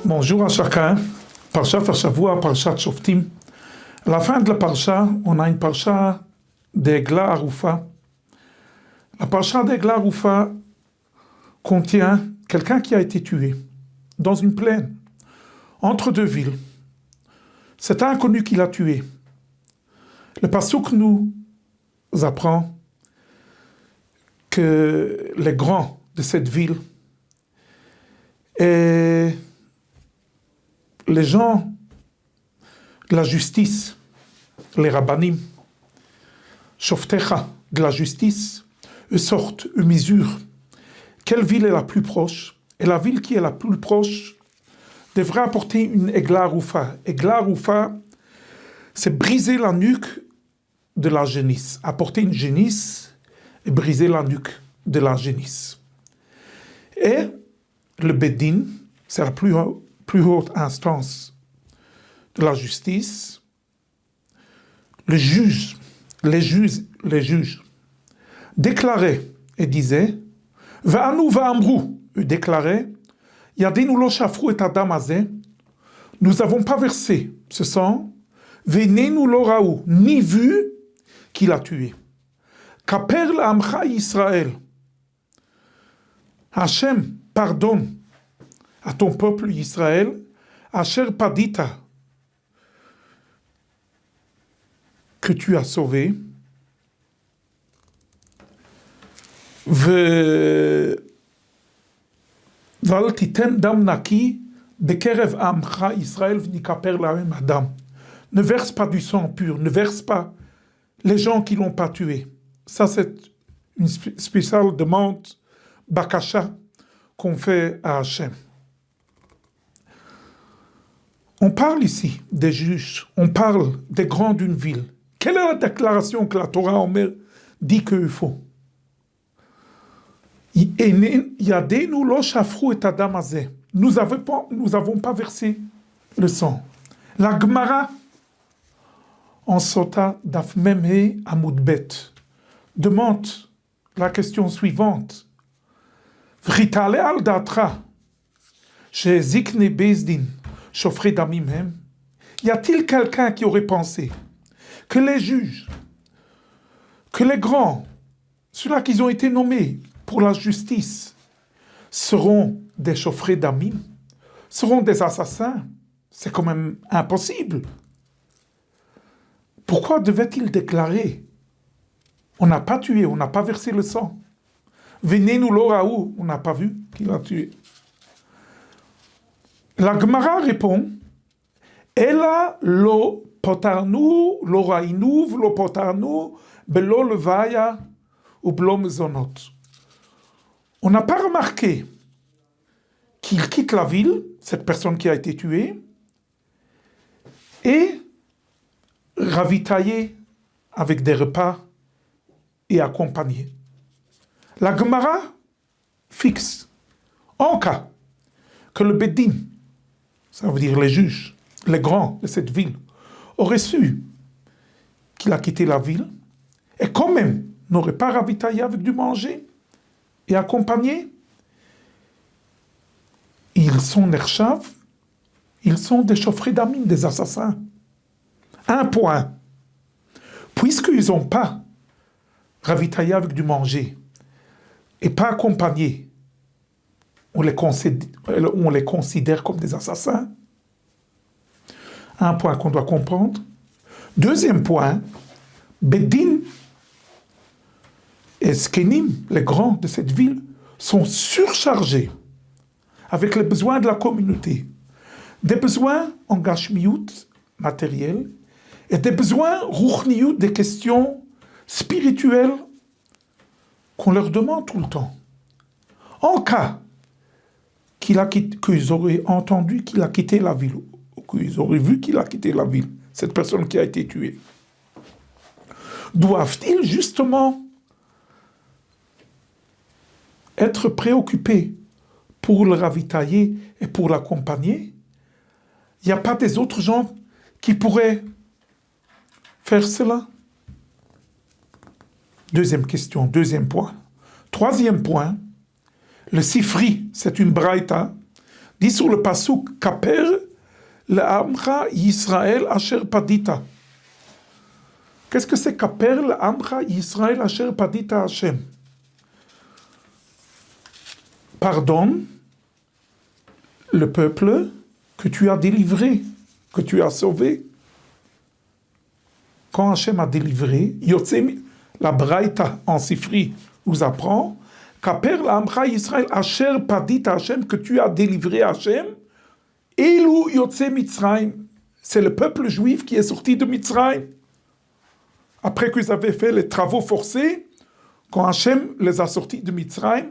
Bonjour à chacun. Parshat Hashavua, Parshat Shoftim. À la fin de la Parsha, on a une Parsha d'Egla Arufa. La Parsha d'Egla Arufa contient quelqu'un qui a été tué dans une plaine, entre deux villes. C'est un inconnu qui l'a tué. Le Passouk nous apprend que les grands de cette ville et les gens de la justice, les rabbanim, shoftecha, de la justice, eux sortent, eux mesurent quelle ville est la plus proche, et la ville qui est la plus proche devrait apporter une Egla Arufa. Egla Arufa, c'est briser la nuque de la génisse, apporter une génisse et briser la nuque de la génisse. Et le Bedin, c'est la plus haute instance de la justice, les juges déclaraient et disaient, Va'anu va'amru, eux déclaraient, Yadinu lo shafru et adam hazeh, nous n'avons pas versé ce sang, Venenu lo raou, ni vu qu'il a tué. Kaper l'amcha Israël, Hachem pardonne à ton peuple Israël, Asher Padita, que tu as sauvé, Val titen dam naki, bekerev amcha Israël v'nikaper lahem adam. Ne verse pas du sang pur, ne verse pas les gens qui l'ont pas tué. Ça, c'est une spéciale demande, bakasha, qu'on fait à Hachem. On parle ici des juges, on parle des grands d'une ville. Quelle est la déclaration que la Torah Omer dit qu'il faut? Yadenu lo shafru et adam hazeh. Nous n'avons pas versé le sang. La Gemara en Sota Daf Memhe Amud Bet demande la question suivante. Vritale al datra chez Zikne Bezdin. Shofrei damim hem. Y a-t-il quelqu'un qui aurait pensé que les juges, que les grands, ceux-là qui ont été nommés pour la justice, seront des shofrei damim, seront des assassins? C'est quand même impossible. Pourquoi devait-il déclarer? On n'a pas tué, on n'a pas versé le sang. Venez-nous l'oraou, on n'a pas vu qu'il a tué. La Gemara répond, Ela lo potarnu, lo rainu, lo potarnu, belo levaya ou belo mezonot. On n'a pas remarqué qu'il quitte la ville, cette personne qui a été tuée, et ravitaillé avec des repas et accompagné. La Gemara fixe, en cas que le Bedin, ça veut dire les juges, les grands de cette ville, auraient su qu'il a quitté la ville et quand même n'aurait pas ravitaillé avec du manger et accompagné. Ils sont nerchav, ils sont des shofrei damim, des assassins. Un point. Puisqu'ils n'ont pas ravitaillé avec du manger et pas accompagné, on les considère comme des assassins. Un point qu'on doit comprendre. Deuxième point, Bedin et Skenim, les grands de cette ville, sont surchargés avec les besoins de la communauté. Des besoins en gashmiout, matériel, et des besoins ruchniout, des questions spirituelles qu'on leur demande tout le temps. En cas qu'ils auraient entendu qu'il a quitté la ville, ou qu'ils auraient vu qu'il a quitté la ville, cette personne qui a été tuée, doivent-ils justement être préoccupés pour le ravitailler et pour l'accompagner? Il n'y a pas des autres gens qui pourraient faire cela? Deuxième question, deuxième point. Troisième point, le Sifri, c'est une braïta, dit sur le pasuk Kaper l'Amcha Yisrael Asher Padita. Qu'est-ce que c'est Kaper l'Amcha Yisrael Asher Padita Hashem? Pardonne le peuple que tu as délivré, que tu as sauvé. Quand Hashem a délivré, la braïta en Sifri nous apprend Kaper l'Amcha Yisrael Asher Padita Hashem, que tu as délivré Hashem. Elu Yotze Mitzrayim, c'est le peuple juif qui est sorti de Mitzrayim. Après qu'ils avaient fait les travaux forcés, quand Hachem les a sortis de Mitzrayim,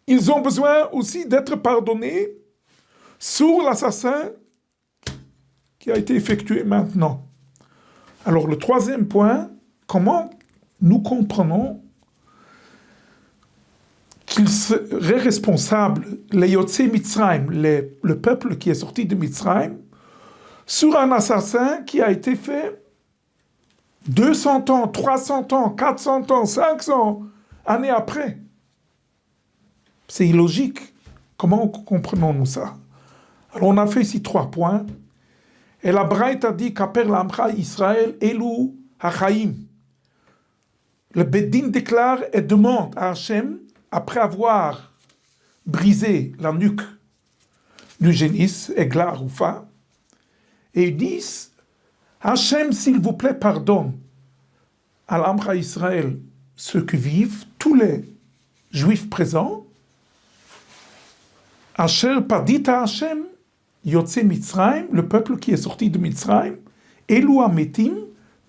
ils ont besoin aussi d'être pardonnés sur l'assassin qui a été effectué maintenant. Alors le troisième point, comment nous comprenons qu'il serait responsable, les Yotze Mitzrayim, le peuple qui est sorti de Mitzrayim, sur un assassin qui a été fait 200 ans, 300 ans, 400 ans, 500 années après. C'est illogique. Comment comprenons-nous ça? Alors on a fait ici 3 points. Et la Braït a dit Kaper l'Amcha Israël Elu Hachaim. Le Beddin déclare et demande à Hachem, après avoir brisé la nuque du génisse, Egla Rufa, et ils disent Hachem, s'il vous plaît, pardonne à l'Amcha Israël ceux qui vivent, tous les juifs présents. Asher Padita Hachem, Yotze Mitzrayim, le peuple qui est sorti de Mitzrayim, Elu Ametim,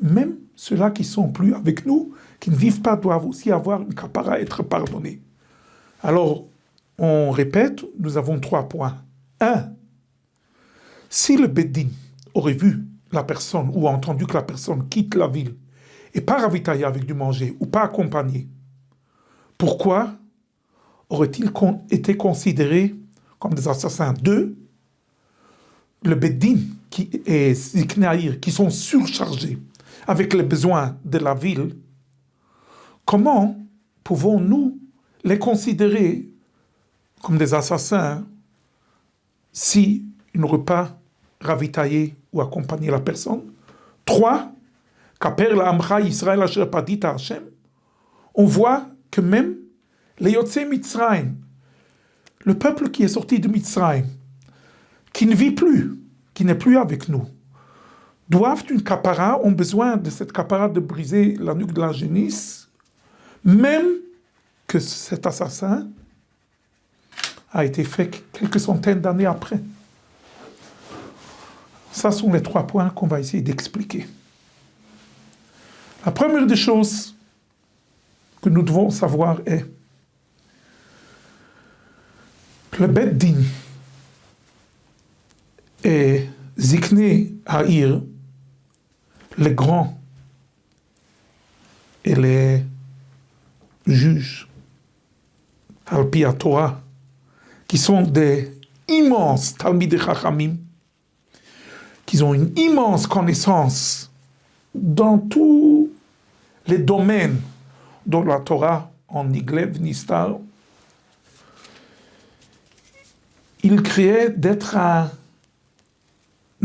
même ceux-là qui sont plus avec nous, qui ne vivent pas, doivent aussi avoir une kapara, être pardonnés. Alors, on répète, nous avons 3 points. 1. Si le Beddin aurait vu la personne ou entendu que la personne quitte la ville et pas ravitaillé avec du manger ou pas accompagné, pourquoi aurait-il été considéré comme des assassins? 2. Le Beddin qui est Ziknaïr, qui sont surchargés avec les besoins de la ville, comment pouvons-nous les considérer comme des assassins s'ils n'auraient pas ravitaillé ou accompagné la personne? 3. Kaper l'Amcha Yisrael Asher Padita Hashem. On voit que même les Yotze Mitzrayim, le peuple qui est sorti de Mitzrayim, qui ne vit plus, qui n'est plus avec nous, doivent une kapara, ont besoin de cette kapara de briser la nuque de la génisse, même que cet assassin a été fait quelques centaines d'années après. Ça sont les 3 points qu'on va essayer d'expliquer. La première des choses que nous devons savoir est que le Beddin et Zikné Haïr, les grands et les juges, Al-Pi Torah, qui sont des immenses Talmidei Chachamim, qui ont une immense connaissance dans tous les domaines de la Torah, en Niglev, Nistar. Il créait d'être un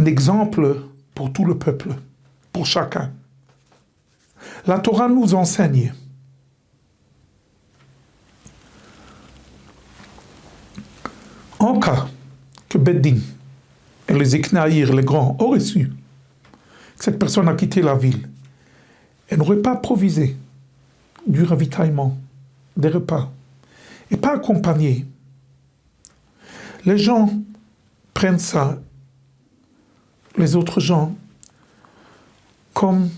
exemple pour tout le peuple, pour chacun. La Torah nous enseigne en cas que Beddin et les Ziknaïr, les grands, auraient su que cette personne a quitté la ville, elle n'aurait pas provisé du ravitaillement, des repas, et pas accompagné. Les gens prennent ça, les autres gens, comme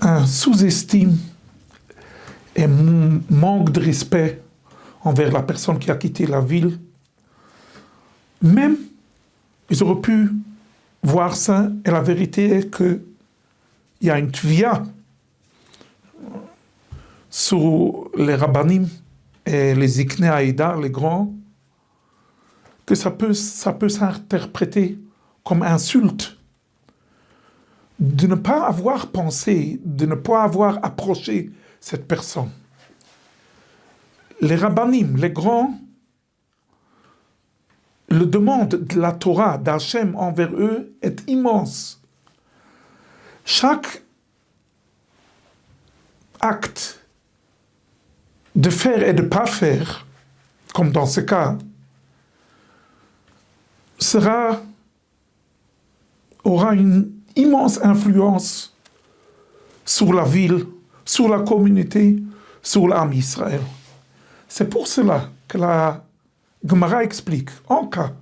un sous-estime et manque de respect envers la personne qui a quitté la ville. Même, ils auraient pu voir ça, et la vérité est qu'il y a une tvia sur les rabbanim et les Ziknei Haïda, les grands, que ça peut s'interpréter comme insulte de ne pas avoir pensé, de ne pas avoir approché cette personne. Les rabbanim, les grands, le demande de la Torah, d'Hachem envers eux est immense. Chaque acte de faire et de ne pas faire, comme dans ce cas, aura une immense influence sur la ville, sur la communauté, sur l'âme Israël. C'est pour cela que la Gemara explique, en cas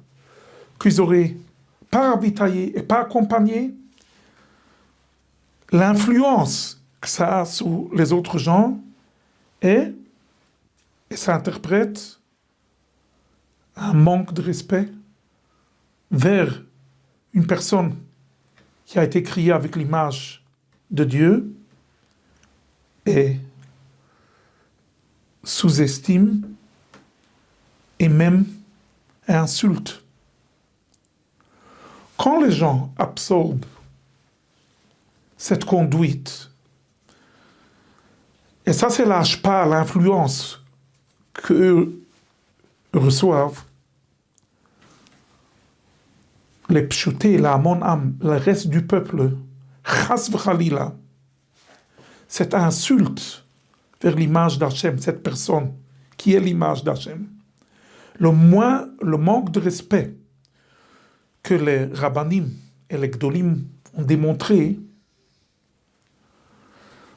qu'ils auraient pas ravitaillé et pas accompagné, l'influence que ça a sur les autres gens et ça interprète un manque de respect vers une personne qui a été créée avec l'image de Dieu et sous-estime et même insulte. Quand les gens absorbent cette conduite, et ça c'est l'ashpa, l'influence qu'eux reçoivent, les pshutés, la monam, le reste du peuple, chas v'chalila, cette insulte vers l'image d'Hachem, cette personne qui est l'image d'Hachem, le manque de respect que les rabbanim et les gdolim ont démontré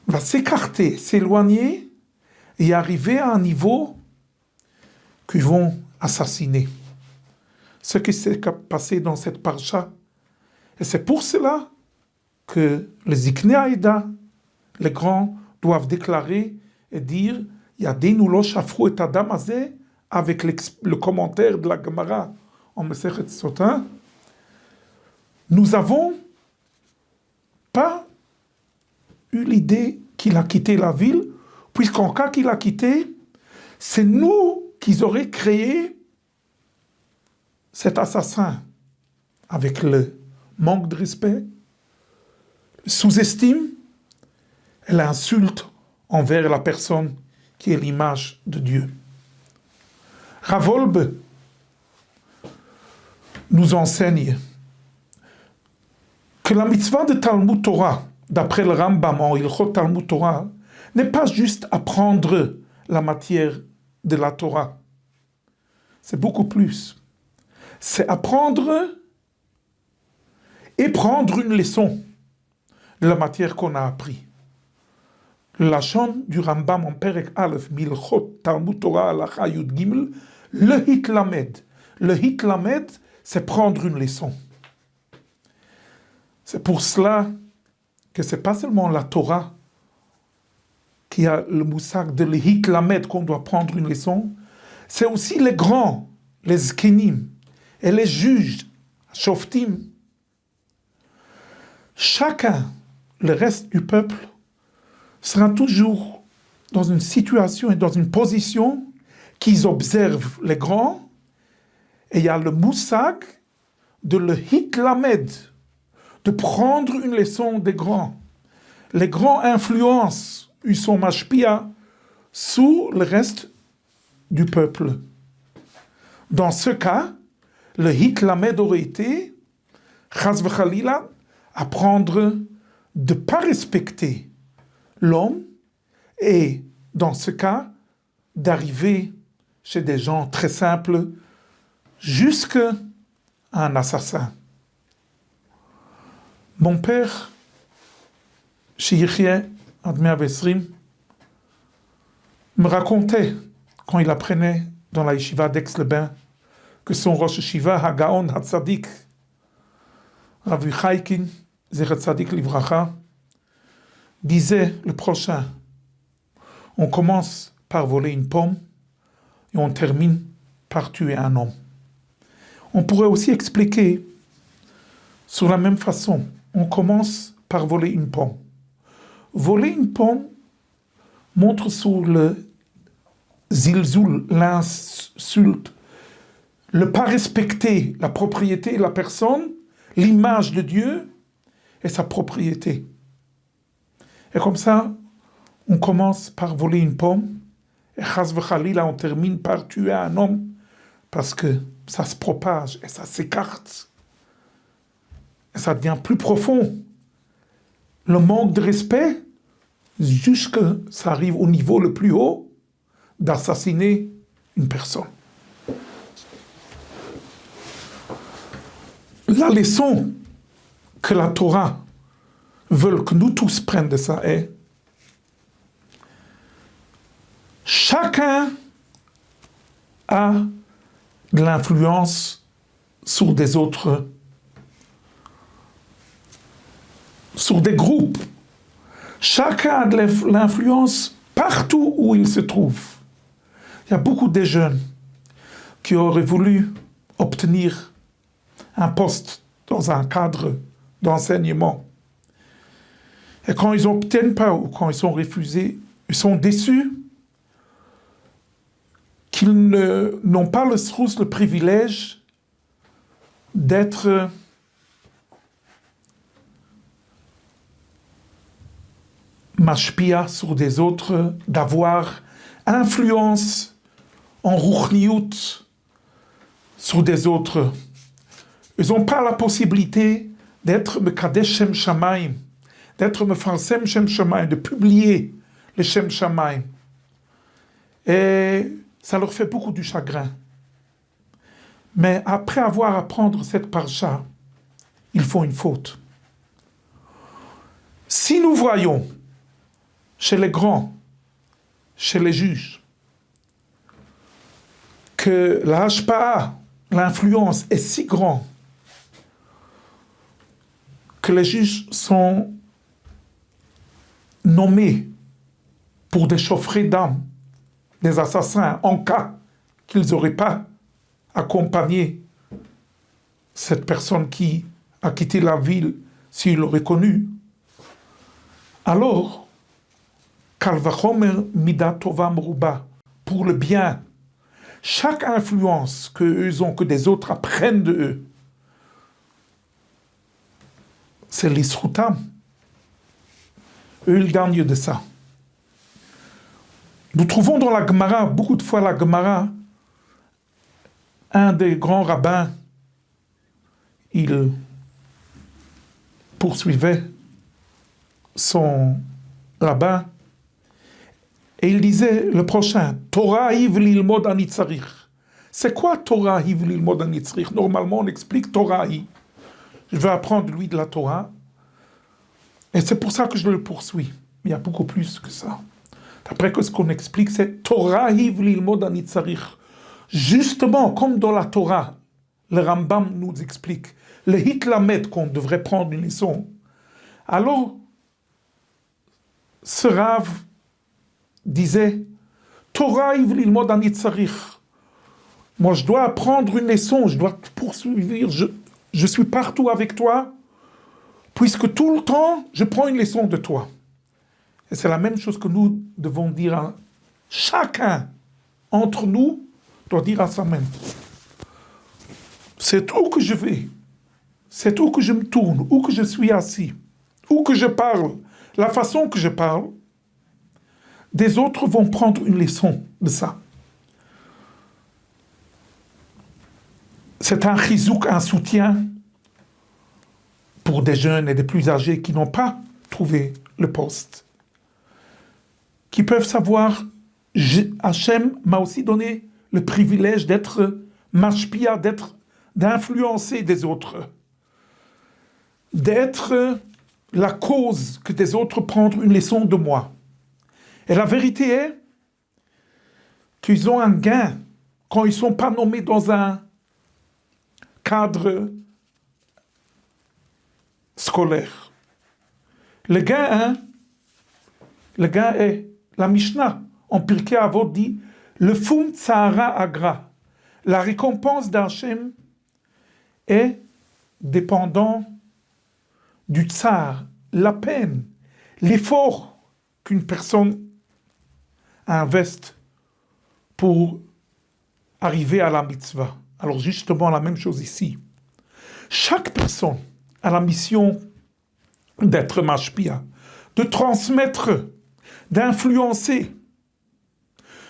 va s'écarter, s'éloigner et arriver à un niveau qu'ils vont assassiner. Ce qui s'est passé dans cette parcha. Et c'est pour cela que les Ziknei Haïda, les grands, doivent déclarer et dire Yadeinu lo shafru et adam hazeh, avec le commentaire de la Gemara en Masechet Sotah, nous n'avons pas eu l'idée qu'il a quitté la ville, puisqu'en cas qu'il a quitté, c'est nous qui aurions créé cet assassin avec le manque de respect, le sous-estime et l'insulte envers la personne qui est l'image de Dieu. Ravolbe nous enseigne que la mitzvah de Talmud Torah, d'après le Rambam en Ilchot Talmud Torah, n'est pas juste apprendre la matière de la Torah. C'est beaucoup plus. C'est apprendre et prendre une leçon de la matière qu'on a appris. Le lachon du Rambam en Perek Aleph, Milchot Talmud Torah Halacha Yud Gimel, le hitlamed. Le hitlamed, c'est prendre une leçon. C'est pour cela que c'est pas seulement la Torah qui a le moussak de le hitlamed qu'on doit prendre une leçon, c'est aussi les grands, les zkenim et les juges, shoftim. Chacun, le reste du peuple, sera toujours dans une situation et dans une position qu'ils observent les grands, et il y a le moussak de le hitlamed, de prendre une leçon des grands. Les grands influencent, ils sont mashpia sur le reste du peuple. Dans ce cas, le hitlamed aurait été, chas v'chalila, apprendre de ne pas respecter l'homme et, dans ce cas, d'arriver chez des gens très simples jusqu'à un assassin. Mon père, Shiyichye Admei Avesrim, me racontait, quand il apprenait dans la yeshiva d'Aix-les-Bains, que son Rosh Yeshiva, Hagaon Hatzadik, Rav Chaikin, Zechat Tzadik Livracha, disait le prochain, on commence par voler une pomme et on termine par tuer un homme. On pourrait aussi expliquer sur la même façon, on commence par voler une pomme. Voler une pomme montre sur le zilzul, l'insulte, le pas respecter la propriété, la personne, l'image de Dieu, et sa propriété. Et comme ça, on commence par voler une pomme, et chas v'chalila, on termine par tuer un homme, parce que ça se propage et ça s'écarte. Et ça devient plus profond. Le manque de respect, jusque ça arrive au niveau le plus haut, d'assassiner une personne. La leçon que la Torah veut que nous tous prenions de ça est chacun a de l'influence sur des autres, sur des groupes. Chacun a de l'influence partout où il se trouve. Il y a beaucoup de jeunes qui auraient voulu obtenir un poste dans un cadre d'enseignement. Et quand ils n'obtiennent pas ou quand ils sont refusés, ils sont déçus qu'ils n'ont pas le privilège d'être mashpia sur des autres, d'avoir influence en ruchniout sur des autres. Ils n'ont pas la possibilité d'être mekadesh Shem Shamayim, d'être mefarsem Shem Shamayim, de publier le Shem Shamayim. Et ça leur fait beaucoup du chagrin. Mais après avoir à apprendre cette parcha, ils font une faute. Si nous voyons chez les grands, chez les juges, que la hashpa'a, l'influence est si grande que les juges sont nommés pour des chaufferets d'âme, des assassins, en cas qu'ils n'auraient pas accompagné cette personne qui a quitté la ville s'il l'aurait connue, alors, Kal vachomer midat tova meruba, pour le bien, chaque influence qu'eux ont, que des autres apprennent de eux, c'est l'isrutam. Eux, ils gagnent de ça. Nous trouvons dans la Gemara, beaucoup de fois la Gemara, un des grands rabbins, il poursuivait son rabbin et il disait le prochain, Torah hiv lilmod anitzarich. C'est quoi Torah hiv lilmod anitzarich? Normalement, on explique Torah hi. Je veux apprendre lui de la Torah. Et c'est pour ça que je le poursuis. Il y a beaucoup plus que ça. D'après ce qu'on explique, c'est Torah hiv lilmod anitzarich. Justement, comme dans la Torah, le Rambam nous explique, le Hitlamed qu'on devrait prendre une leçon. Alors, ce Rav disait, Torah hiv lilmod anitzarich. Moi, je dois apprendre une leçon, je dois te poursuivre, je suis partout avec toi, puisque tout le temps, je prends une leçon de toi. Et c'est la même chose que nous devons dire à chacun entre nous, doit dire à soi-même. C'est où que je vais, c'est où que je me tourne, où que je suis assis, où que je parle, la façon que je parle, des autres vont prendre une leçon de ça. C'est un chizouk, un soutien pour des jeunes et des plus âgés qui n'ont pas trouvé le poste, qui peuvent savoir, Hachem m'a aussi donné le privilège d'être mashpia, d'influencer des autres, d'être la cause que des autres prennent une leçon de moi. Et la vérité est qu'ils ont un gain quand ils ne sont pas nommés dans un cadre scolaire. Le gain est, la Mishnah, en Pirkei Avot dit, le fum tsahara agra. La récompense d'Hachem est dépendant du tsar, la peine, l'effort qu'une personne investe pour arriver à la mitzvah. Alors justement, la même chose ici. Chaque personne a la mission d'être mashpia, de transmettre, d'influencer,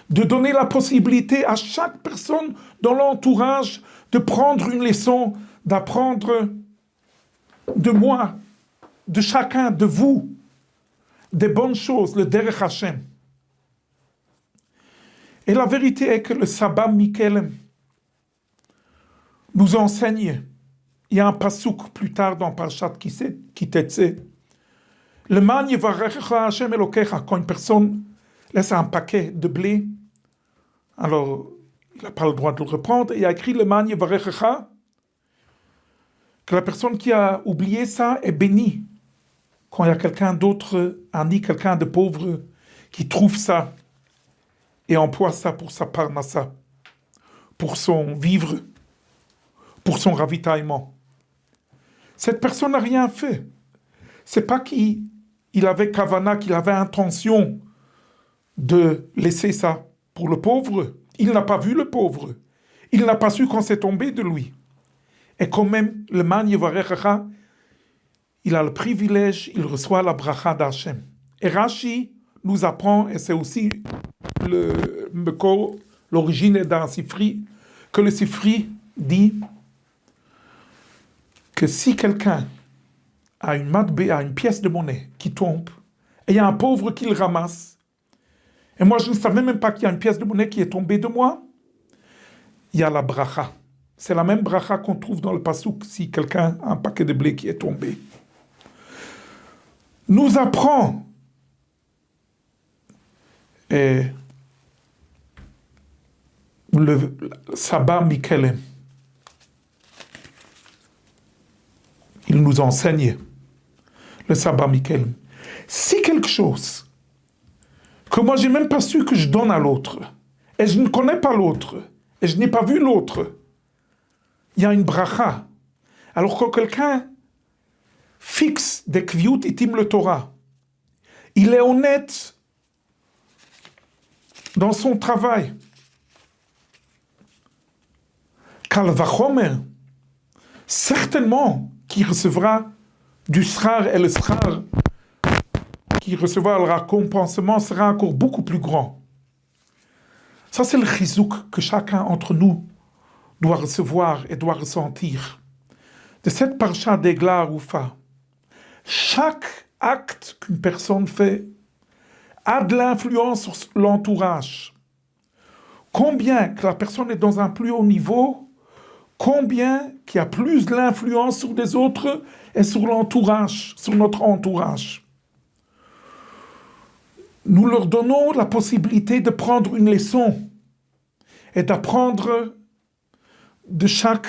de donner la possibilité à chaque personne dans l'entourage de prendre une leçon, d'apprendre de moi, de chacun de vous, des bonnes choses, le Derech Hashem. Et la vérité est que le sabbat Mikelem nous enseigne. Il y a un pasouk plus tard dans Parashat Kitetse. Le man yevarechecha Hashem Elokecha, quand une personne laisse un paquet de blé, alors il n'a pas le droit de le reprendre, et il a écrit le man yevarechecha, que la personne qui a oublié ça est bénie. Quand il y a quelqu'un d'autre, quelqu'un de pauvre, qui trouve ça et emploie ça pour sa parnassa, pour son vivre, pour son ravitaillement. Cette personne n'a rien fait. C'est pas qu'il avait kavana, qu'il avait intention de laisser ça pour le pauvre. Il n'a pas vu le pauvre. Il n'a pas su quand c'est tombé de lui. Et quand même, le man yevarechecha, il a le privilège, il reçoit la bracha d'Hachem. Et Rashi nous apprend, et c'est aussi l'origine est dans Sifri, que le Sifri dit que si quelqu'un a une matbéa, une pièce de monnaie qui tombe, et il y a un pauvre qui le ramasse, et moi je ne savais même pas qu'il y a une pièce de monnaie qui est tombée de moi, il y a la bracha. C'est la même bracha qu'on trouve dans le pasouk si quelqu'un a un paquet de blé qui est tombé. Nous apprend le sabbat Mikelem. Il nous enseigne le sabbat Mikelem. Si quelque chose que moi j'ai même pas su que je donne à l'autre, et je ne connais pas l'autre, et je n'ai pas vu l'autre, il y a une bracha. Alors que quelqu'un fixe des kviut itim le Torah, il est honnête dans son travail. Kal vachomer, certainement qu'il recevra du srar, et le srar qui recevra le récompensement sera encore beaucoup plus grand. Ça, c'est le chizouk que chacun d'entre nous doit recevoir et doit ressentir. De cette parcha d'Egla Arufa, chaque acte qu'une personne fait a de l'influence sur l'entourage. Combien que la personne est dans un plus haut niveau, combien qu'il y a plus de l'influence sur les autres et sur l'entourage, sur notre entourage. Nous leur donnons la possibilité de prendre une leçon et d'apprendre de chaque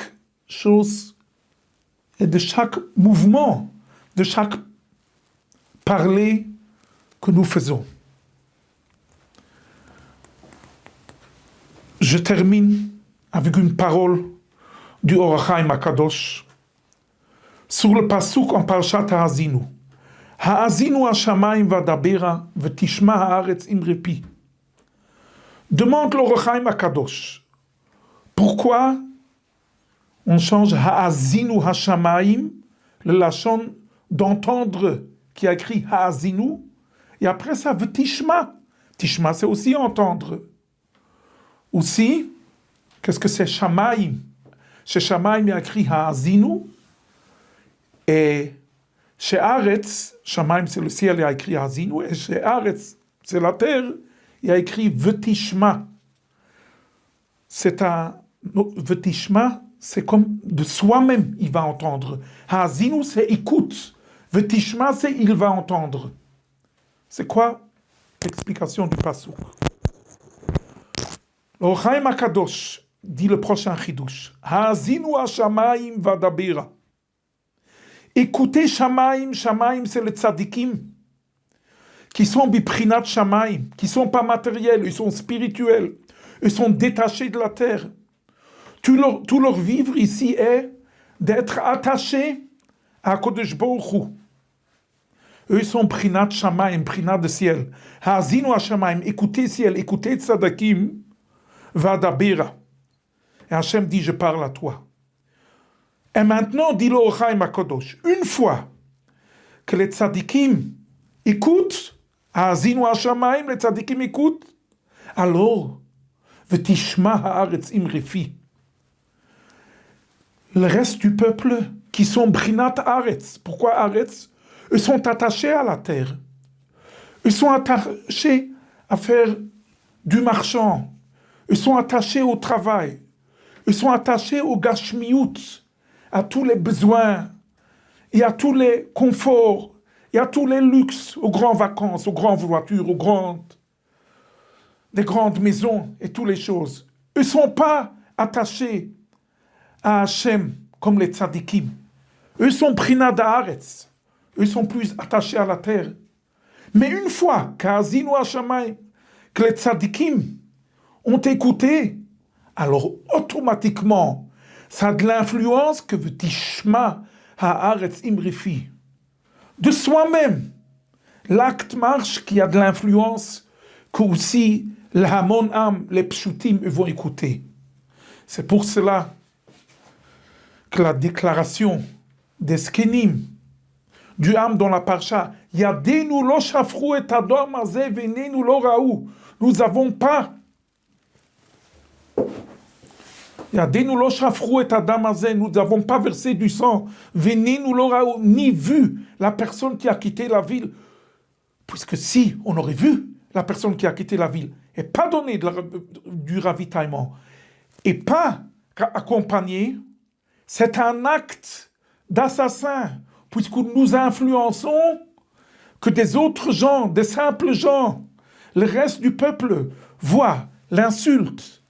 chose et de chaque mouvement, de chaque parler que nous faisons. Je termine avec une parole du Or HaChaim HaKadosh sur le pasuk en Parashat Ha'azinu. Ha'azinu Hashamayim vadabera v'tishma ha'aretz imrepi. Demande l'Or HaChaim HaKadosh. Pourquoi on change Ha'azinu Hashamayim, le lachon d'entendre qui a écrit Ha'azinu, et après ça v'tishma. Tishma c'est aussi entendre. Aussi, qu'est-ce que c'est Shamayim? Chez Shamayim, il y a écrit Ha'azinu, et chez Aretz, Shamayim c'est le ciel, il y a écrit Ha'azinu, et chez Aretz, c'est la terre, il y a écrit V'tishma. V'tishma, c'est comme de soi-même, il va entendre. Ha'azinu, c'est écoute. V'tishma, c'est il va entendre. C'est quoi l'explication du pasuk? L'Or HaChaim HaKadosh dit le prochain chidouche. Ha'azinu hashamayim vadabira. Écoutez Shamayim, Shamayim c'est les tzadikim, qui sont biprinat Shamayim, qui sont pas matériels, ils sont spirituels, ils sont détachés de la terre. Tout leur vivre ici est d'être attachés à Kodesh Baruch Hu. Eux, ils sont prinat Shamayim, prinat de ciel. Ha'azinu hashamayim, écoutez ciel, écoutez tzadikim, vadabira. Et Hachem dit, je parle à toi. Et maintenant, dit le Or HaChaim HaKadosh, une fois que les tzadikim écoutent, Azinu Hashamayim, les tzadikim écoutent, alors, V'tishma haaretz imrifi. Le reste du peuple qui sont Brinat Haaretz. Pourquoi Haaretz? Ils sont attachés à la terre. Ils sont attachés à faire du marchand. Ils sont attachés au travail. Ils sont attachés au gashmiout, à tous les besoins, et à tous les conforts, et à tous les luxes, aux grandes vacances, aux grandes voitures, des grandes maisons et toutes les choses. Ils ne sont pas attachés à Hachem comme les tzadikim. Eux sont prinat d'Haaretz. Eux sont plus attachés à la terre. Mais une fois qu'Azinu Hashamayim, que les tzadikim ont écouté, alors automatiquement, ça a de l'influence que V'tishma haaretz imrifi. De soi-même, l'acte marche qui a de l'influence que aussi l'hamon am, les pshutim, vont écouter. C'est pour cela que la déclaration des skenim, du Ham dans la Parsha, Yadenu lo shafru et adom azeh venenu lo raou. Nous n'avons pas. Yadenu lo shafru et adam azeh. Nous n'avons pas versé du sang. Venenu lo raou. Ni vu la personne qui a quitté la ville. Puisque si on aurait vu la personne qui a quitté la ville et pas donné du ravitaillement et pas accompagné, c'est un acte d'assassin. Puisque nous influençons que des autres gens, des simples gens, le reste du peuple voit l'insulte,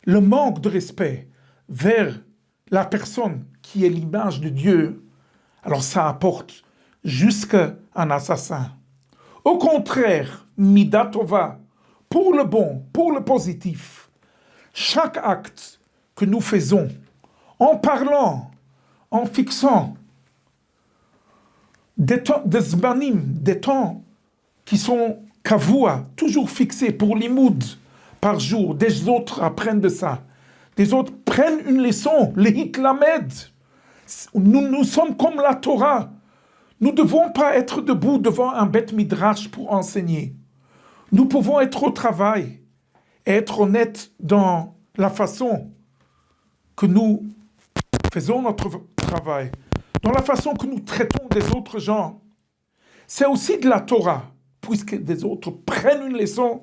le manque de respect vers la personne qui est l'image de Dieu, alors ça apporte jusqu'à un assassin. Au contraire, Midat Tova, pour le bon, pour le positif, chaque acte que nous faisons, en parlant, en fixant, des zbanim, des temps qui sont kavua, toujours fixés pour l'imoud par jour, des autres apprennent de ça, des autres prennent une leçon, les hitlamed. Nous sommes comme la Torah. Nous ne devons pas être debout devant un beth midrash pour enseigner. Nous pouvons être au travail et être honnêtes dans la façon que nous faisons notre travail, dans la façon que nous traitons des autres gens. C'est aussi de la Torah, puisque des autres prennent une leçon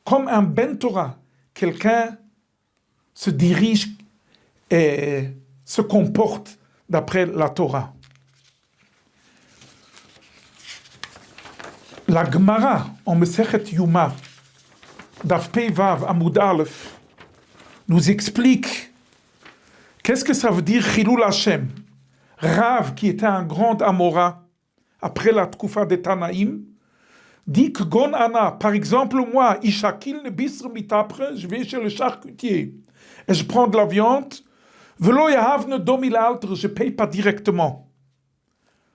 comme un ben Torah. Quelqu'un se dirige et se comporte d'après la Torah. La Gemara en Mesechet Yuma, Daf Pei Vav Amud Aleph, nous explique qu'est-ce que ça veut dire Chilul Hashem. Rav, qui était un grand Amora, après la Tkoufa de Tanaïm, dit que Gon Ana, par exemple moi, Ishakil ne bisr mitapre, je vais chez le charcutier et je prends de la viande, Velo yahavne domil altre, je paye pas directement.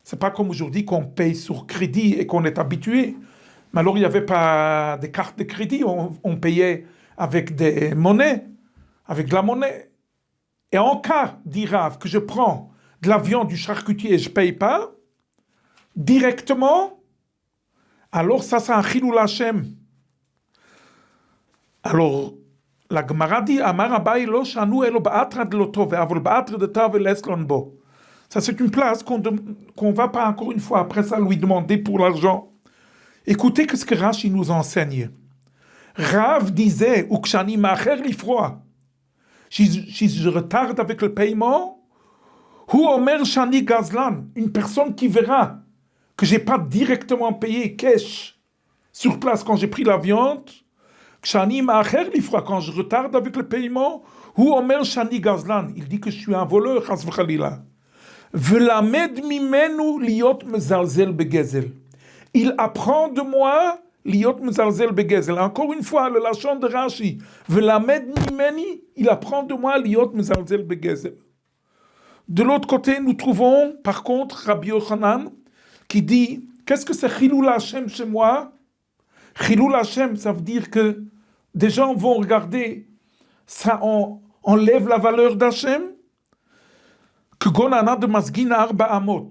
C'est pas comme aujourd'hui qu'on paye sur crédit et qu'on est habitué. Mais alors il n'y avait pas des cartes de crédit, on payait avec des monnaies, avec de la monnaie. Et en cas, dit Rav, que je prends de la viande du charcutier et je ne paye pas, directement, alors ça c'est un Chilul Hashem. Alors, la Gemara dit, Amar Abai lo shanu elo ba'atra de loto ve'avol ba'atra de ta ve'leslon bo. Ça c'est une place qu'on ne va pas encore une fois après ça lui demander pour l'argent. Écoutez ce que Rashi nous enseigne. Rav disait, Ukshani ma'acher lifroa. Si je retarde avec le paiement, Hu Omer Shani Gazlan, une personne qui verra que j'ai pas directement payé cash sur place quand j'ai pris la viande, Shani Ma'acher Lifra, quand je retarde avec le paiement, Hu Omer Shani Gazlan, il dit que je suis un voleur, Chas v'chalila. V'lamed mimenu liot mezalzel begezel. Il apprend de moi liot mezalzel begezel. Encore une fois, le lachon de Rashi. V'lamed mimeni, il apprend de moi liot mezalzel begezel. De l'autre côté, nous trouvons, par contre, Rabbi Yochanan, qui dit, qu'est-ce que c'est Chilul Hashem chez moi? Chilul Hashem, ça veut dire que des gens vont regarder, ça enlève la valeur d'Hashem, que Gonana de Masgina Arba Amot.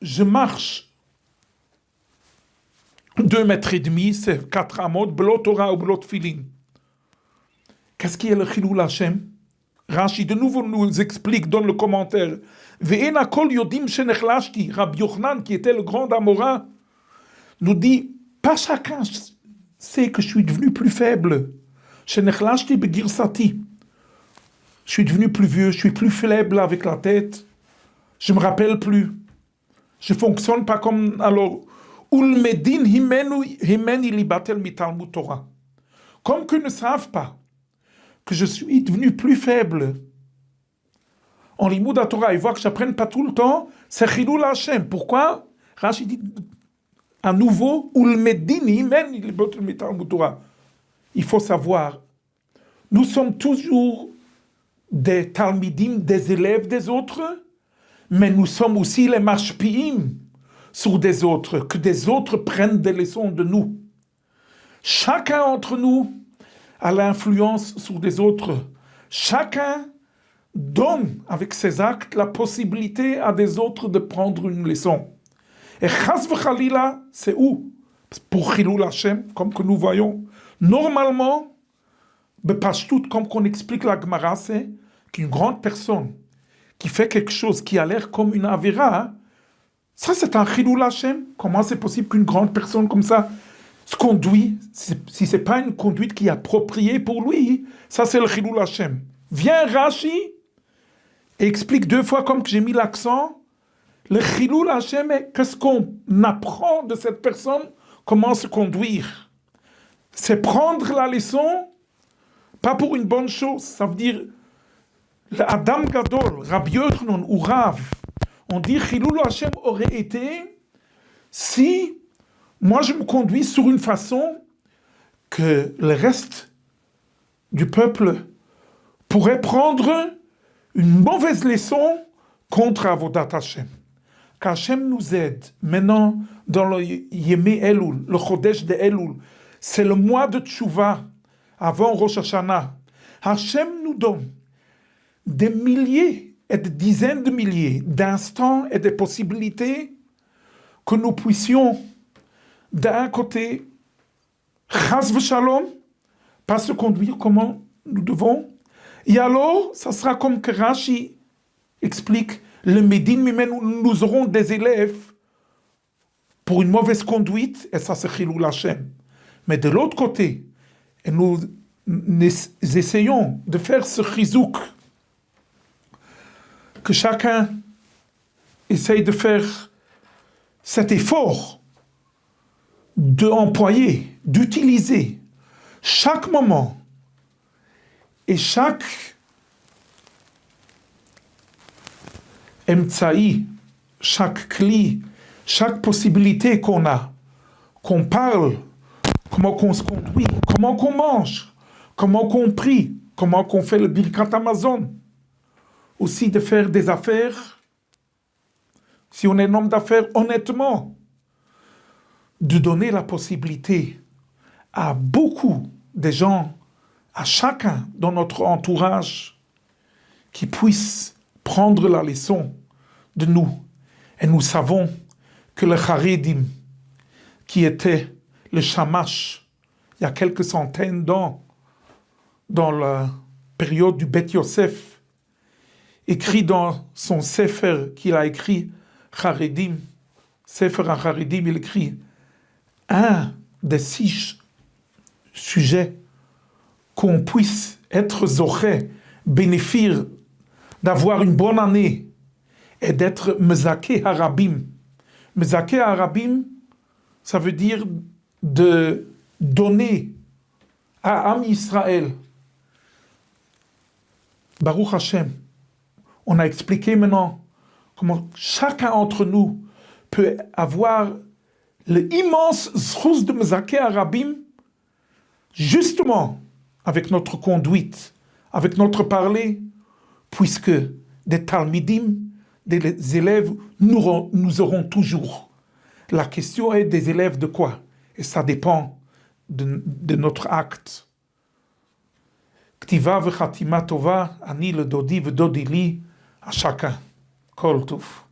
Je marche 2 mètres et demi, c'est 4 amot, blot Torah ou blot filin. Qu'est-ce qui est le Chilul Hashem? Rashi de nouveau nous explique, donne le commentaire. Ve'en akol yodim shenechlashti, Rabbi Yochanan, qui était le grand Amora, nous dit, pas chacun sait que je suis devenu plus faible. Shenechlashti begirsati. Je suis devenu plus vieux, je suis plus faible avec la tête. Je me rappelle plus. Je fonctionne pas comme alors. Ulmedin himeni libatel mitalmud Torah. Comme qu'ils ne savent pas que je suis devenu plus faible. En Limud Torah, ils voient que je n'apprenne pas tout le temps, c'est Chilul Hashem. Pourquoi? Rashi dit à nouveau, il faut savoir, nous sommes toujours des talmidim, des élèves des autres, mais nous sommes aussi les mashpiim sur des autres, que des autres prennent des leçons de nous. Chacun d'entre nous a l'influence sur des autres. Chacun donne avec ses actes la possibilité à des autres de prendre une leçon. Et chas v'chalila, c'est où? Pour Chilul Hashem, comme que nous voyons. Normalement, bepashtut, comme qu'on explique la Gemara, c'est qu'une grande personne qui fait quelque chose qui a l'air comme une avera, ça c'est un Chilul Hashem. Comment c'est possible qu'une grande personne comme ça se conduit, si c'est pas une conduite qui est appropriée pour lui, ça c'est le Chilul Hashem. Vient Rashi et explique 2 fois comme que j'ai mis l'accent, le Chilul Hashem est qu'est-ce qu'on apprend de cette personne, comment se conduire. C'est prendre la leçon, pas pour une bonne chose, ça veut dire, Adam Gadol, Rabbi Yochanan ou Rav, on dit Chilul Hashem aurait été si moi je me conduis sur une façon que le reste du peuple pourrait prendre une mauvaise leçon contre Avodat Hashem. Qu'Hashem nous aide maintenant dans le Yemé Elul, le Chodesh de Elul, c'est le mois de Tchouva avant Rosh Hashanah. Hachem nous donne des milliers et des dizaines de milliers d'instants et des possibilités que nous puissions d'un côté, chas v'shalom, pas se conduire comme nous devons, et alors, ça sera comme que Rashi explique, le Médine, nous aurons des élèves pour une mauvaise conduite, et ça c'est Chilul Hashem. Mais de l'autre côté, et nous essayons de faire ce chizouk, que chacun essaye de faire cet effort d'employer, d'utiliser chaque moment et chaque emtsaï, chaque cli, chaque possibilité qu'on a, qu'on parle, comment qu'on se conduit, comment qu'on mange, comment qu'on prie, comment qu'on fait le Birkat Amazon, aussi de faire des affaires, si on est un homme d'affaires, honnêtement, de donner la possibilité à beaucoup de gens, à chacun dans notre entourage, qui puisse prendre la leçon de nous. Et nous savons que le Haredim, qui était le Shamash, il y a quelques centaines d'ans, dans la période du Bet Yosef, écrit dans son Sefer qu'il a écrit, Haredim, Sefer Haredim, il écrit un des 6 sujets qu'on puisse être zoché, bénéfice d'avoir une bonne année et d'être mezaké harabim. Mezaké harabim, ça veut dire de donner à Am Israël. Baruch Hashem. On a expliqué maintenant comment chacun d'entre nous peut avoir l'immense zchus de mezaké harabim, justement avec notre conduite, avec notre parler, puisque des talmidim, des élèves, nous aurons toujours. La question est des élèves de quoi? Et ça dépend de notre acte. Ktiva v'chatima tova, ani le dodi v'dodi li, à chacun. Kol tov.